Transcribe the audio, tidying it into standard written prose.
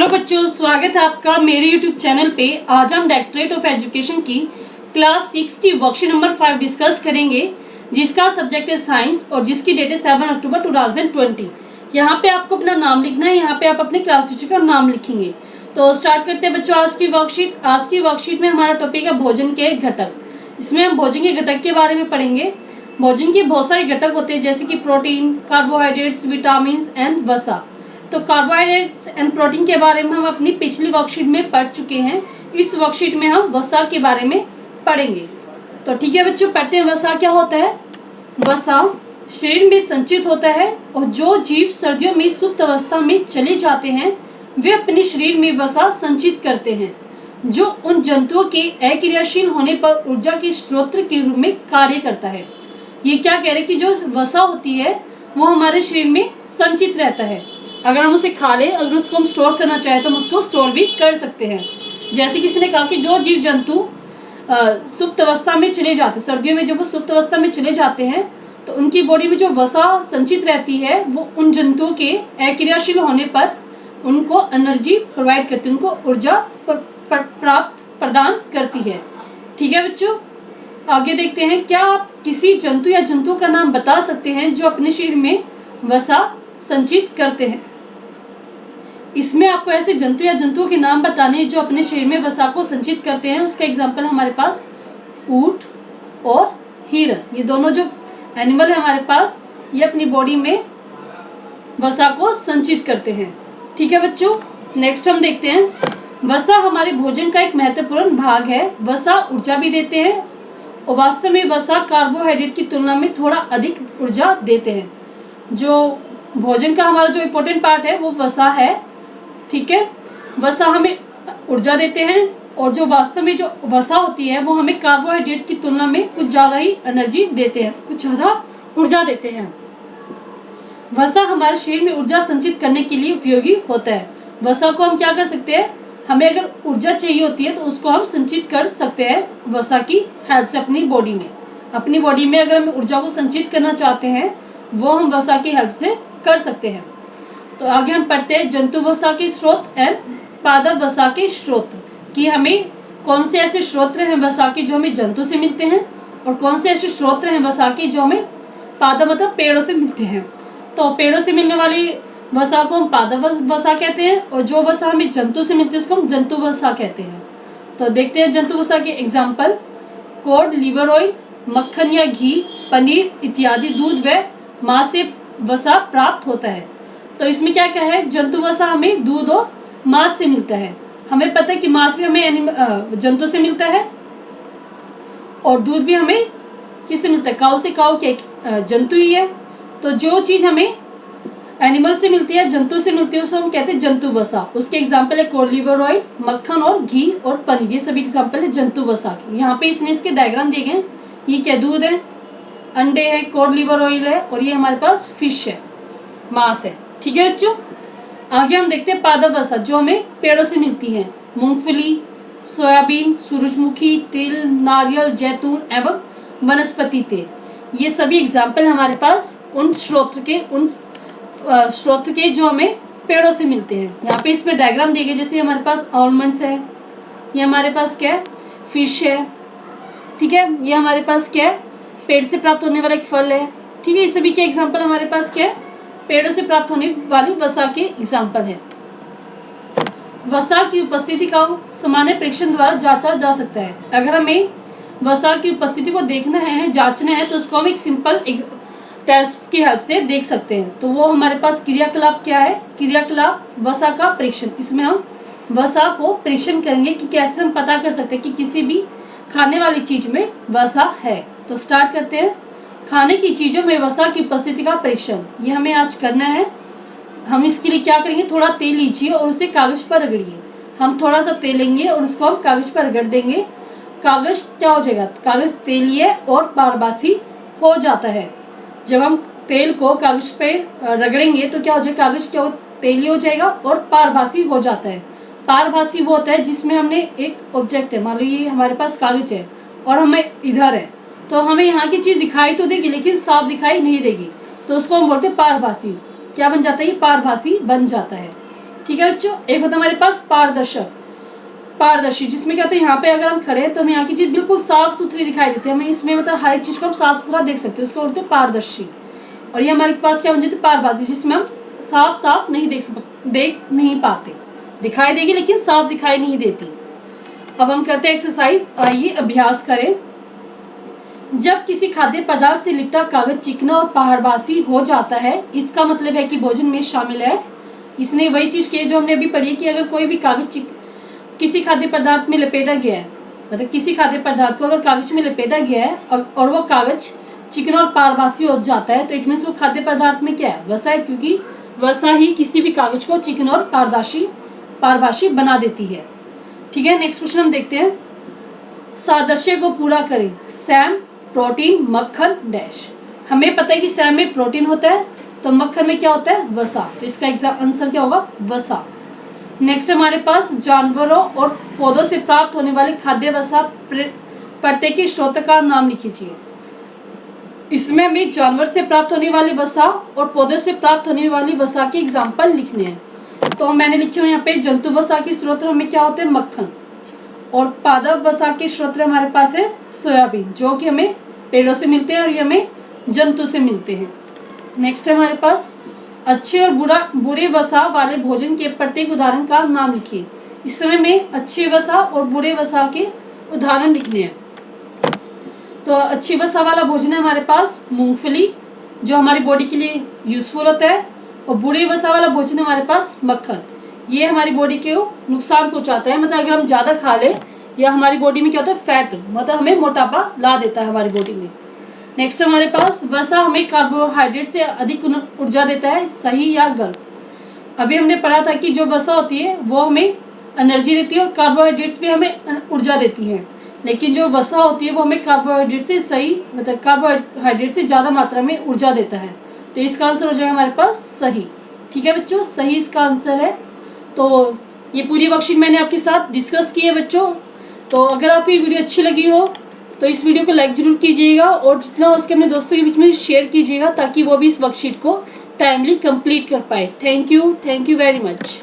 Hello बच्चों, स्वागत है आपका मेरे यूट्यूब चैनल पे। आज हम डायरेक्टरेट ऑफ एजुकेशन की क्लास 6 की वर्कशीट नंबर 5 डिस्कस करेंगे, जिसका सब्जेक्ट है साइंस और जिसकी डेट है 7 अक्टूबर 2020। यहाँ पे आपको अपना नाम लिखना है। यहाँ पे आप अपने क्लास टीचर का नाम लिखेंगे। तो स्टार्ट करते हैं बच्चों आज की वर्कशीट। आज की वर्कशीट में हमारा टॉपिक है भोजन के घटक। इसमें हम भोजन के घटक के बारे में पढ़ेंगे। भोजन के बहुत सारे घटक होते हैं, जैसे कि प्रोटीन, कार्बोहाइड्रेट्स, विटामिन एंड वसा। तो कार्बोहाइड्रेट्स एंड प्रोटीन के बारे में हम अपनी पिछली वर्कशीट में पढ़ चुके हैं। इस वर्कशीट में हम वसा के बारे में पढ़ेंगे। तो ठीक है बच्चों, पढ़ते हैं। वसा क्या होता है? वसा शरीर में संचित होता है और जो जीव सर्दियों में सुप्त अवस्था में चले जाते हैं वे अपने शरीर में वसा संचित करते हैं, जो उन जंतुओं के अक्रियाशील होने पर ऊर्जा के स्रोत के रूप में कार्य करता है। ये क्या कह रहे हैं कि जो वसा होती है वो हमारे शरीर में संचित रहता है। अगर हम उसे खा लें, अगर उसको हम स्टोर करना चाहें तो हम उसको स्टोर भी कर सकते हैं। जैसे किसी ने कहा कि जो जीव जंतु सुप्त अवस्था में चले जाते हैं, सर्दियों में जब वो सुप्त अवस्था में चले जाते हैं तो उनकी बॉडी में जो वसा संचित रहती है वो उन जंतुओं के अक्रियाशील होने पर उनको एनर्जी प्रोवाइड करती है, उनको ऊर्जा प्राप्त प्रदान करती है। ठीक है बच्चों, आगे देखते हैं। क्या आप किसी जंतु या जंतुओं का नाम बता सकते हैं जो अपने शरीर में वसा संचित करते हैं? इसमें आपको ऐसे जंतु या जंतुओं के नाम बताने जो अपने शरीर में वसा को संचित करते हैं। उसका एग्जाम्पल हमारे पास ऊंट और हिरन, ये दोनों जो एनिमल है हमारे पास, ये अपनी बॉडी में वसा को संचित करते हैं। ठीक है बच्चों, नेक्स्ट हम देखते हैं। वसा हमारे भोजन का एक महत्वपूर्ण भाग है। वसा ऊर्जा भी देते हैं और वास्तव में वसा कार्बोहाइड्रेट की तुलना में थोड़ा अधिक ऊर्जा देते हैं। जो भोजन का हमारा जो इम्पोर्टेंट पार्ट है वो वसा है। ठीक है, वसा हमें ऊर्जा देते हैं और जो वास्तव में जो वसा होती है वो हमें कार्बोहाइड्रेट की तुलना में कुछ ज़्यादा ही एनर्जी देते हैं, कुछ ज़्यादा ऊर्जा देते हैं। वसा हमारे शरीर में ऊर्जा संचित करने के लिए उपयोगी होता है। वसा को हम क्या कर सकते हैं, हमें अगर ऊर्जा चाहिए होती है तो उसको हम संचित कर सकते हैं वसा की हेल्प से अपनी बॉडी में। अपनी बॉडी में अगर हम ऊर्जा को संचित करना चाहते हैं वो हम वसा की हेल्प से कर सकते हैं। तो आगे हम पढ़ते हैं जंतु वसा के स्रोत एंड पादप वसा के स्रोत, कि हमें कौन से ऐसे स्रोत हैं वसा के जो हमें जंतु से मिलते हैं और कौन से ऐसे स्रोत हैं वसा के जो हमें पादप मतलब पेड़ों से मिलते हैं। तो पेड़ों से मिलने वाली वसा को हम पादप वसा कहते हैं और जो वसा हमें जंतु से मिलती है उसको हम जंतु वसा कहते हैं। तो देखते हैं जंतु वसा के एग्जाम्पल। कोड, लिवर ऑयल, मक्खन या घी, पनीर इत्यादि दूध व मांस से वसा प्राप्त होता है। तो इसमें क्या क्या है, जंतु वसा हमें दूध और मांस से मिलता है। हमें पता है कि मांस भी हमें जंतु से मिलता है और दूध भी हमें किससे मिलता है, काऊ से। काऊ क्या जंतु ही है। तो जो चीज़ हमें एनिमल से मिलती है, जंतु से मिलती है, उसको हम कहते हैं जंतु वसा। उसके एग्जाम्पल है कोड लिवर ऑयल, मक्खन और घी और पनीर, ये सभी एग्जाम्पल है जंतु वसा के। यहाँ पे इसने इसके डायग्राम दिए गए। ये क्या, दूध है, अंडे है, कोड लिवर ऑयल है और ये हमारे पास फिश है, मांस है। ठीक है बच्चों, आगे हम देखते हैं पादप वसा जो हमें पेड़ों से मिलती है। मूंगफली, सोयाबीन, सूरजमुखी तेल, नारियल, जैतून एवं वनस्पति तेल, ये सभी एग्जाम्पल हमारे पास उन स्रोत के जो हमें पेड़ों से मिलते हैं। यहाँ पे इसमें डायग्राम दिए गए, जैसे हमारे पास आलमंड्स है, ये हमारे पास क्या है, फिश है। ठीक है, ये हमारे पास क्या है, पेड़ से प्राप्त होने वाला एक फल है। ठीक है, ये सभी के एग्जाम्पल हमारे पास क्या है, पेड़ों से प्राप्त होने वाली वसा के एग्जाम्पल है। वसा की उपस्थिति का सामान्य परीक्षण द्वारा जांचा जा सकता है। अगर हमें वसा की उपस्थिति को देखना है, जांचना है, तो उसको हम एक सिंपल टेस्ट की हेल्प से देख सकते हैं। तो वो हमारे पास क्रियाकलाप क्या है, क्रियाकलाप वसा का परीक्षण। इसमें हम वसा को परीक्षण करेंगे कि कैसे हम पता कर सकते हैं कि किसी भी खाने वाली चीज में वसा है। तो स्टार्ट करते हैं। खाने की चीज़ों में वसा की उपस्थिति का परीक्षण, ये हमें आज करना है। हम इसके लिए क्या करेंगे, थोड़ा तेल लीजिए और उसे कागज़ पर रगड़िए। हम थोड़ा सा तेल लेंगे और उसको हम कागज़ पर रगड़ देंगे। कागज़ क्या हो जाएगा, कागज़ तेलीय और पारभासी हो जाता है। जब हम तेल को कागज़ पे रगड़ेंगे तो क्या हो जाएगा, कागज़ क्या तेलीय हो जाएगा और पारभासी हो जाता है। पारभासी वो होता है जिसमें हमने एक ऑब्जेक्ट है, मान लो ये हमारे पास कागज़ है और हमें इधर है, तो हमें यहाँ की चीज़ दिखाई तो देगी लेकिन साफ दिखाई नहीं देगी, तो उसको हम बोलते हैं पारभासी। क्या बन जाता है, ये पारभासी बन जाता है। ठीक है बच्चों। एक होता है हमारे पास पारदर्शक, पारदर्शी, जिसमें क्या होता है यहाँ पे अगर हम खड़े हैं तो हमें यहाँ की चीज बिल्कुल साफ सुथरी दिखाई देती है, हमें इसमें मतलब हर एक चीज को हम साफ सुथरा देख सकते हैं, उसको बोलते हैं पारदर्शी। और ये हमारे पास क्या बन जाती है, पारभासी, जिसमें हम साफ साफ नहीं देख नहीं पाते, दिखाई देगी लेकिन साफ दिखाई नहीं देती। अब हम करते हैं एक्सरसाइज, आइए अभ्यास करें। जब किसी खाद्य पदार्थ से लिपटा कागज चिकना और पारभासी हो जाता है, इसका मतलब है कि भोजन में शामिल है। इसने वही चीज की जो हमने अभी पढ़ी है कि अगर कोई भी कागज किसी खाद्य पदार्थ में लपेटा गया है, मतलब किसी खाद्य पदार्थ को अगर कागज में लपेटा गया है और वो कागज चिकना और पारभासी हो जाता है, तो इट मीन्स वो खाद्य पदार्थ में क्या है, वसा है, क्योंकि वसा ही किसी भी कागज को चिकना और पारभासी बना देती है। ठीक है, नेक्स्ट क्वेश्चन हम देखते हैं। सादृश्य को पूरा करें। सैम, प्रोटीन, मक्खन, डैश। हमें पता है कि सैम में प्रोटीन होता है, तो मक्खन में क्या होता है, वसा, तो इसका एग्जैक्ट आंसर क्या होगा, वसा। नेक्स्ट हमारे पास जानवरों और पौधों से प्राप्त होने वाले खाद्य वसा प्रत्येक स्रोत का नाम लिखिए। इसमें हमें जानवर से प्राप्त होने वाली वसा और पौधों से प्राप्त होने वाली वसा के एग्जाम्पल लिखने हैं। तो मैंने लिखे हुए यहाँ पे जंतु वसा के स्रोत हमें क्या होते हैं, मक्खन, और पादप वसा के स्रोत हमारे पास है सोयाबीन, जो कि हमें पेड़ों से मिलते हैं और ये हमें जंतु से मिलते हैं। नेक्स्ट हमारे पास अच्छे और बुरे वसा वाले भोजन के प्रत्येक उदाहरण का नाम लिखिए। इस समय में अच्छे वसा और बुरे वसा के उदाहरण लिखने हैं। तो अच्छी वसा वाला भोजन है हमारे पास मूंगफली, जो हमारी बॉडी के लिए यूजफुल होता है, और बुरे वसा वाला भोजन है हमारे पास मक्खन, ये हमारी बॉडी को नुकसान पहुंचाता है, मतलब अगर हम ज़्यादा खा लें या हमारी बॉडी में क्या होता है, फैट, मतलब हमें मोटापा ला देता है हमारी बॉडी में। नेक्स्ट हमारे पास वसा हमें कार्बोहाइड्रेट से अधिक ऊर्जा देता है, सही या गलत। अभी हमने पढ़ा था कि जो वसा होती है वो हमें एनर्जी देती है और कार्बोहाइड्रेट्स भी हमें ऊर्जा देती है, लेकिन जो वसा होती है वो हमें कार्बोहाइड्रेट से सही, मतलब कार्बोहाइड्रेट से ज़्यादा मात्रा में ऊर्जा देता है, तो इसका आंसर हो जाएगा हमारे पास सही। ठीक है बच्चों, सही इसका आंसर है। तो ये पूरी वर्कशीट मैंने आपके साथ डिस्कस की है बच्चों। तो अगर आपको ये वीडियो अच्छी लगी हो तो इस वीडियो को लाइक ज़रूर कीजिएगा और जितना हो सके अपने दोस्तों के बीच में शेयर कीजिएगा, ताकि वो भी इस वर्कशीट को टाइमली कंप्लीट कर पाए। Thank you very much.